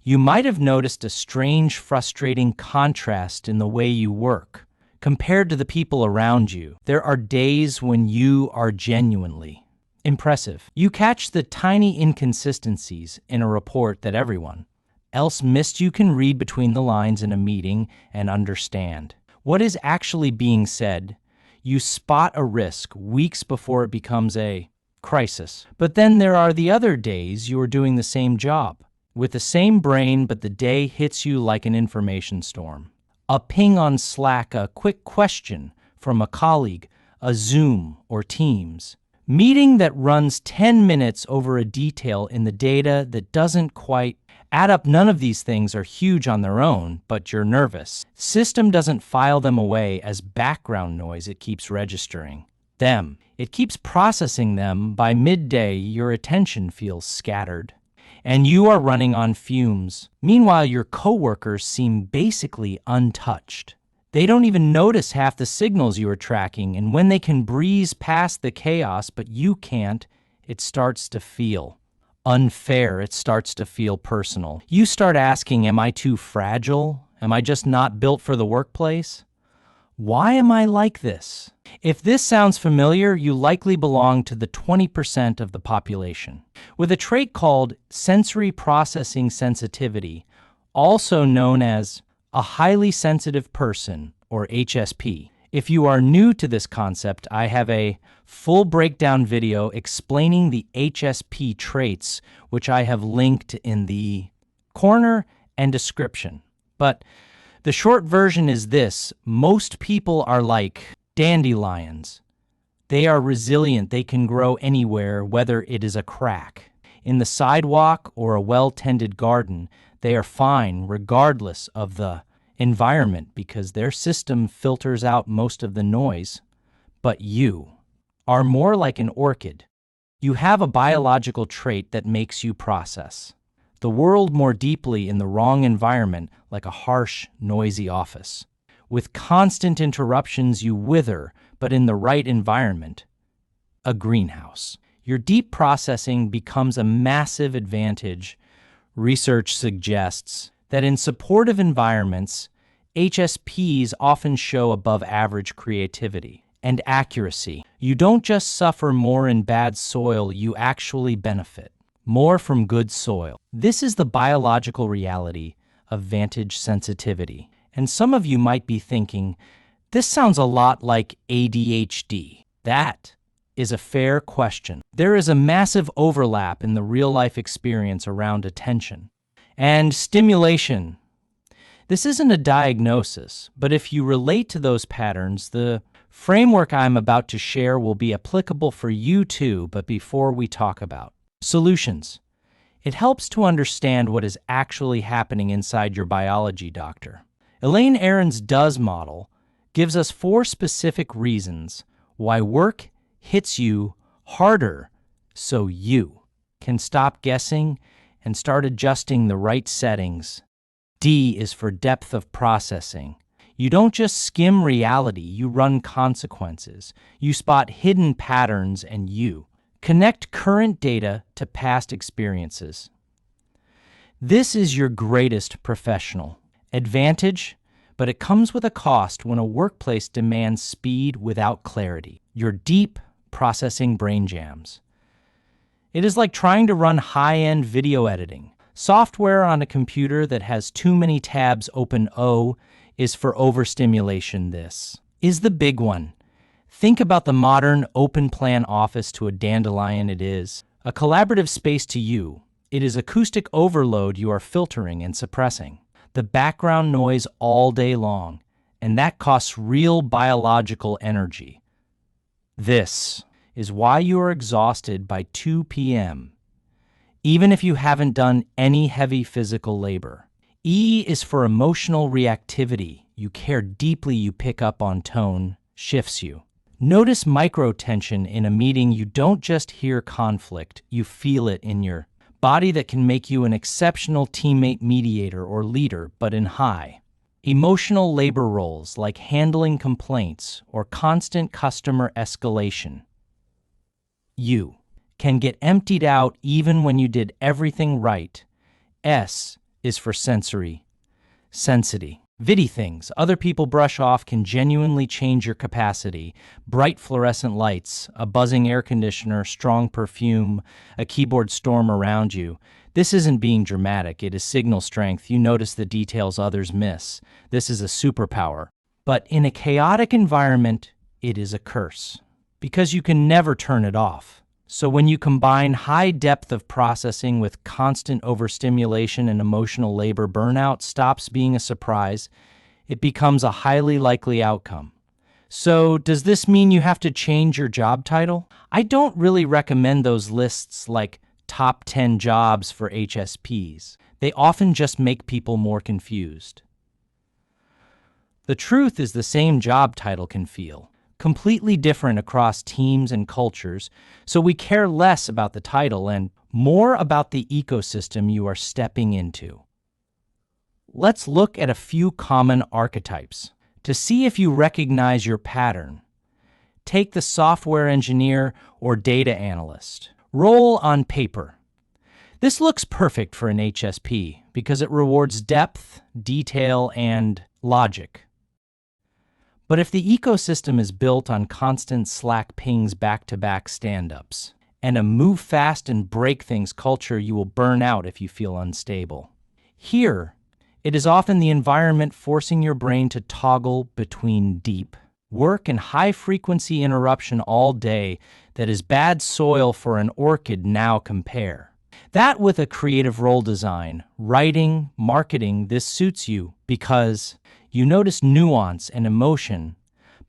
You might have noticed a strange, frustrating contrast in the way you work compared to the people around you. There are days when you are genuinely impressive. You catch the tiny inconsistencies in a report that everyone else missed. You can read between the lines in a meeting and understand what is actually being said. You spot a risk weeks before it becomes a crisis. But then there are the other days you are doing the same job with the same brain, but the day hits you like an information storm. A ping on Slack, a quick question from a colleague, a Zoom or Teams meeting that runs 10 minutes over a detail in the data that doesn't quite add up. None of these things are huge on their own, but you're nervous. System doesn't file them away as background noise. It keeps registering them. It keeps processing them. By midday, your attention feels scattered, and you are running on fumes. Meanwhile, your coworkers seem basically untouched. They don't even notice half the signals you are tracking, and when they can breeze past the chaos, but you can't, it starts to feel unfair. It starts to feel personal. You start asking, am I too fragile? Am I just not built for the workplace? Why am I like this? If this sounds familiar, you likely belong to the 20% of the population with a trait called sensory processing sensitivity, also known as a highly sensitive person, or HSP. If you are new to this concept, I have a full breakdown video explaining the HSP traits, which I have linked in the corner and description. But the short version is this: most people are like dandelions. They are resilient. They can grow anywhere, whether it is a crack in the sidewalk or a well-tended garden. They are fine regardless of the environment because their system filters out most of the noise. But you are more like an orchid. You have a biological trait that makes you process the world more deeply in the wrong environment, like a harsh, noisy office. With constant interruptions, you wither, but in the right environment, a greenhouse. Your deep processing becomes a massive advantage. Research suggests that in supportive environments, HSPs often show above average creativity and accuracy. You don't just suffer more in bad soil, you actually benefit more from good soil. This is the biological reality of vantage sensitivity. And some of you might be thinking, this sounds a lot like ADHD. That is a fair question. There is a massive overlap in the real-life experience around attention and stimulation. This isn't a diagnosis, but if you relate to those patterns, the framework I'm about to share will be applicable for you too. But before we talk about solutions, it helps to understand what is actually happening inside your biology doctor. Elaine Aron's DOES model gives us 4 specific reasons why work hits you harder so you can stop guessing and start adjusting the right settings. D is for depth of processing. You don't just skim reality, you run consequences. You spot hidden patterns and you connect current data to past experiences. This is your greatest professional advantage, but it comes with a cost when a workplace demands speed without clarity. Your deep processing brain jams. It is like trying to run high-end video editing. Software on a computer that has too many tabs open. O is for overstimulation. This is the big one. Think about the modern open-plan office to a dandelion. It is a collaborative space to you. It is acoustic overload you are filtering and suppressing. The background noise all day long, and that costs real biological energy. This is why you are exhausted by 2 p.m., even if you haven't done any heavy physical labor. E is for emotional reactivity. You care deeply, you pick up on tone, shifts you. Notice micro-tension in a meeting. You don't just hear conflict, you feel it in your body. That can make you an exceptional teammate, mediator, or leader. But in high emotional labor roles like handling complaints or constant customer escalation, you can get emptied out even when you did everything right. S is for sensity. Vitty things other people brush off can genuinely change your capacity. Bright fluorescent lights, a buzzing air conditioner, strong perfume, a keyboard storm around you. This isn't being dramatic, it is signal strength. You notice the details others miss. This is a superpower. But in a chaotic environment, it is a curse, because you can never turn it off. So when you combine high depth of processing with constant overstimulation and emotional labor, burnout stops being a surprise. It becomes a highly likely outcome. So does this mean you have to change your job title? I don't really recommend those lists like top 10 jobs for HSPs. They often just make people more confused. The truth is the same job title can feel completely different across teams and cultures, so we care less about the title and more about the ecosystem you are stepping into. Let's look at a few common archetypes to see if you recognize your pattern. Take the software engineer or data analyst. Role on paper. This looks perfect for an HSP because it rewards depth, detail, and logic. But if the ecosystem is built on constant Slack pings back-to-back stand-ups and a move fast and break things culture, you will burn out if you feel unstable. Here, it is often the environment forcing your brain to toggle between deep work and high-frequency interruption all day that is bad soil for an orchid. Now compare that with a creative role design, writing, marketing. This suits you because you notice nuance and emotion,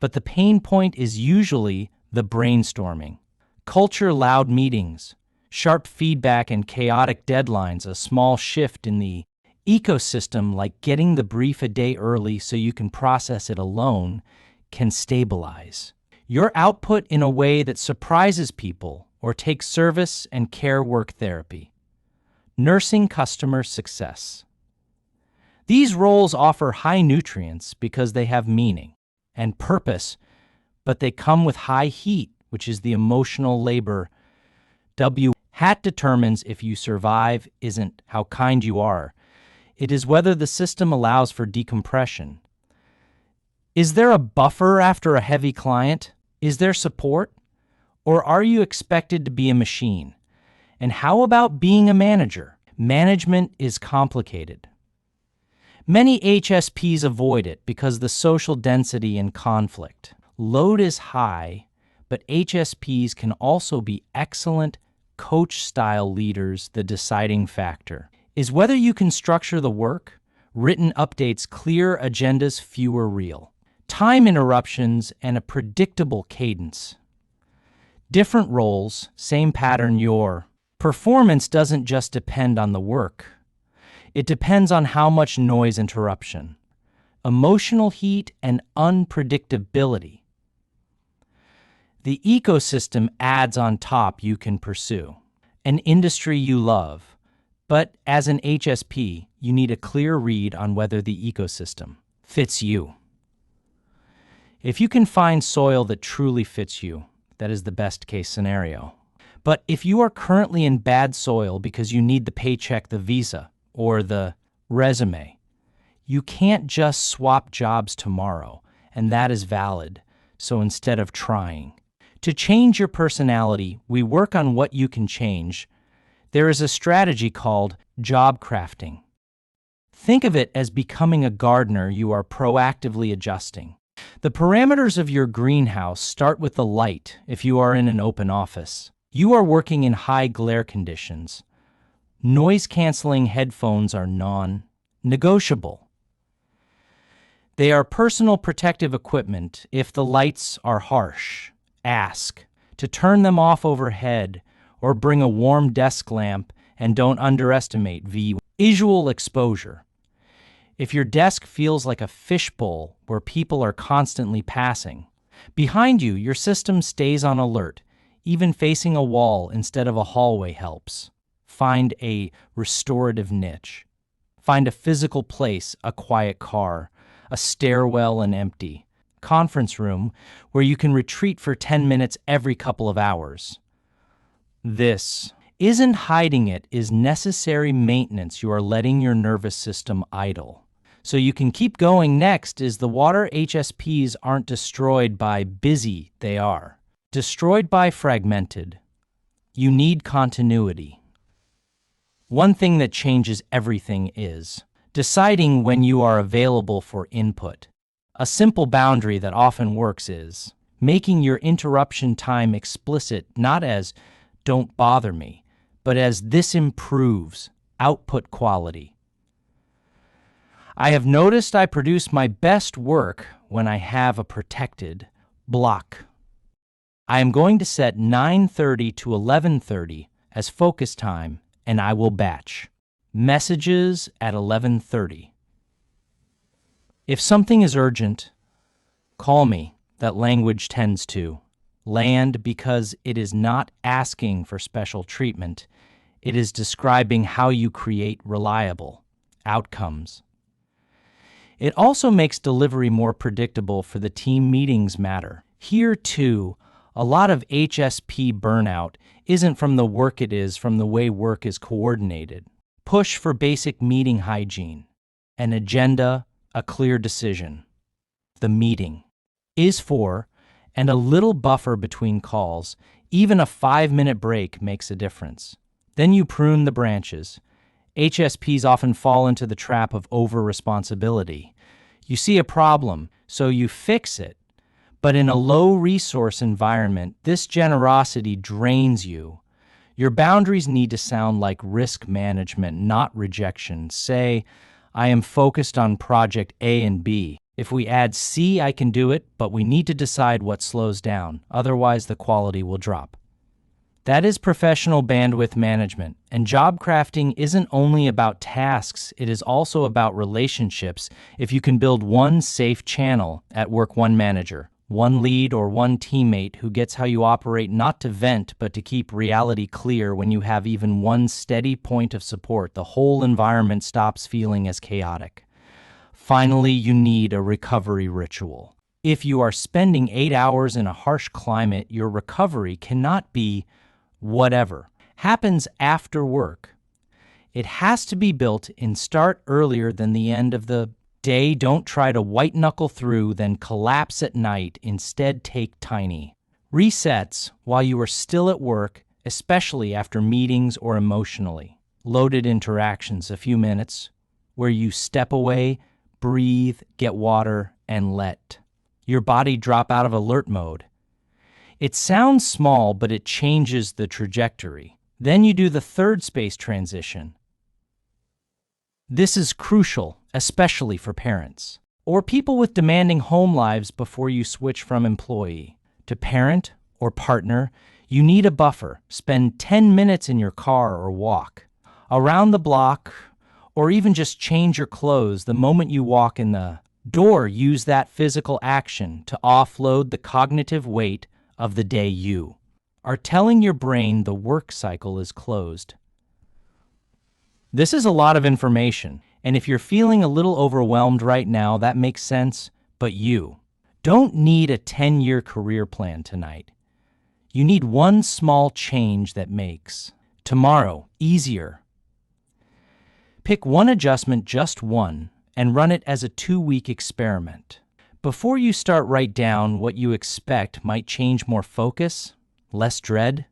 but the pain point is usually the brainstorming. Culture, loud meetings, sharp feedback, and chaotic deadlines. A small shift in the ecosystem, like getting the brief a day early so you can process it alone, can stabilize your output in a way that surprises people. Or take service and care work therapy. Nursing customer success. These roles offer high nutrients because they have meaning and purpose, but they come with high heat, which is the emotional labor. Hat determines if you survive isn't how kind you are. It is whether the system allows for decompression. Is there a buffer after a heavy client? Is there support? Or are you expected to be a machine? And how about being a manager? Management is complicated. Many HSPs avoid it because the social density and conflict. Load is high, but HSPs can also be excellent coach-style leaders. The deciding factor is whether you can structure the work, written updates, clear agendas, fewer real time interruptions, and a predictable cadence. Different roles, same pattern. Your performance doesn't just depend on the work. It depends on how much noise, interruption, emotional heat, and unpredictability the ecosystem adds on top. You can pursue an industry you love, but as an HSP, you need a clear read on whether the ecosystem fits you. If you can find soil that truly fits you, that is the best case scenario. But if you are currently in bad soil because you need the paycheck, the visa, or the resume, you can't just swap jobs tomorrow, and that is valid. So instead of trying to change your personality, we work on what you can change. There is a strategy called job crafting. Think of it as becoming a gardener. You are proactively adjusting the parameters of your greenhouse. Start with the light. If you are in an open office, you are working in high glare conditions. Noise-canceling headphones are non-negotiable. They are personal protective equipment. If the lights are harsh, ask to turn them off overhead or bring a warm desk lamp, and don't underestimate visual exposure. If your desk feels like a fishbowl where people are constantly passing behind you, your system stays on alert. Even facing a wall instead of a hallway helps. Find a restorative niche. Find a physical place, a quiet car, a stairwell, an empty conference room where you can retreat for 10 minutes every couple of hours. This isn't hiding it, is necessary maintenance. You are letting your nervous system idle. So you can keep going. Next is the water HSPs aren't destroyed by busy, they are destroyed by fragmented. You need continuity. One thing that changes everything is deciding when you are available for input. A simple boundary that often works is making your interruption time explicit, not as "don't bother me," but as "this improves output quality." I have noticed I produce my best work when I have a protected block. I am going to set 9:30 to 11:30 as focus time, and I will batch messages at 11:30. If something is urgent, call me. That language tends to land because it is not asking for special treatment. It is describing how you create reliable outcomes. It also makes delivery more predictable for the team. Meetings matter. Here, too, a lot of HSP burnout isn't from the work, it is from the way work is coordinated. Push for basic meeting hygiene, an agenda, a clear decision. The meeting is for, and a little buffer between calls. Even a 5-minute break makes a difference. Then you prune the branches. HSPs often fall into the trap of over-responsibility. You see a problem, so you fix it. But in a low-resource environment, this generosity drains you. Your boundaries need to sound like risk management, not rejection. Say, "I am focused on project A and B. If we add C, I can do it, but we need to decide what slows down. Otherwise, the quality will drop." That is professional bandwidth management, and job crafting isn't only about tasks, it is also about relationships. If you can build one safe channel at work, one manager, one lead, or one teammate who gets how you operate, not to vent, but to keep reality clear, when you have even one steady point of support, the whole environment stops feeling as chaotic. Finally, you need a recovery ritual. If you are spending 8 hours in a harsh climate, your recovery cannot be whatever happens after work. It has to be built in. Start earlier than the end of the day. Don't try to white-knuckle through, then collapse at night. Instead, take tiny resets while you are still at work, especially after meetings or emotionally loaded interactions. A few minutes where you step away, breathe, get water, and let your body drop out of alert mode. It sounds small, but it changes the trajectory. Then you do the third space transition. This is crucial, especially for parents or people with demanding home lives. Before you switch from employee to parent or partner, you need a buffer. Spend 10 minutes in your car or walk around the block, or even just change your clothes the moment you walk in the door. Use that physical action to offload the cognitive weight of the day. You are telling your brain the work cycle is closed. This is a lot of information, and if you're feeling a little overwhelmed right now, that makes sense, but you don't need a 10-year career plan tonight. You need one small change that makes tomorrow easier. Pick one adjustment, just one, and run it as a 2-week experiment. Before you start, write down what you expect might change: more focus, less dread,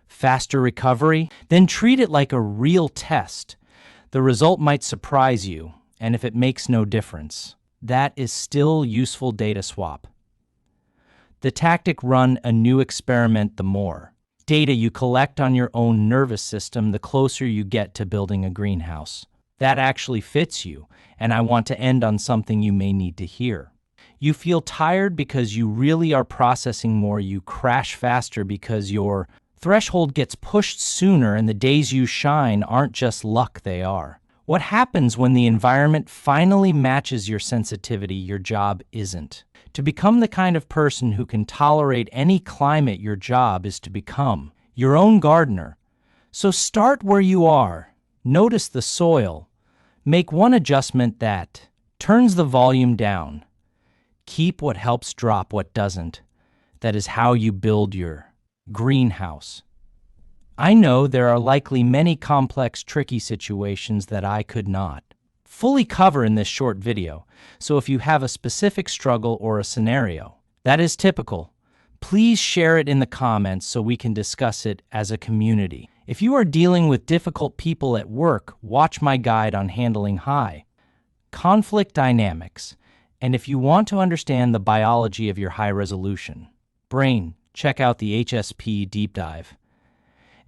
faster recovery. Then treat it like a real test. The result might surprise you, and if it makes no difference, that is still useful data swap. The tactic: run a new experiment. The more data you collect on your own nervous system, the closer you get to building a greenhouse that actually fits you. And I want to end on something you may need to hear. You feel tired because you really are processing more. You crash faster because your threshold gets pushed sooner, and the days you shine aren't just luck, they are what happens when the environment finally matches your sensitivity. Your job isn't to become the kind of person who can tolerate any climate. Your job is to become your own gardener. So start where you are. Notice the soil. Make one adjustment that turns the volume down. Keep what helps, drop what doesn't. That is how you build your greenhouse. I know there are likely many complex, tricky situations that I could not fully cover in this short video, so if you have a specific struggle or a scenario that is typical, please share it in the comments so we can discuss it as a community. If you are dealing with difficult people at work, watch my guide on handling high conflict dynamics. And if you want to understand the biology of your high-resolution brain, check out the HSP deep dive.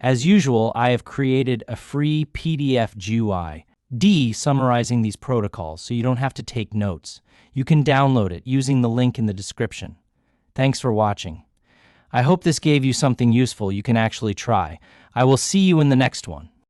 As usual, I have created a free PDF GUI summarizing these protocols so you don't have to take notes. You can download it using the link in the description. Thanks for watching. I hope this gave you something useful you can actually try. I will see you in the next one.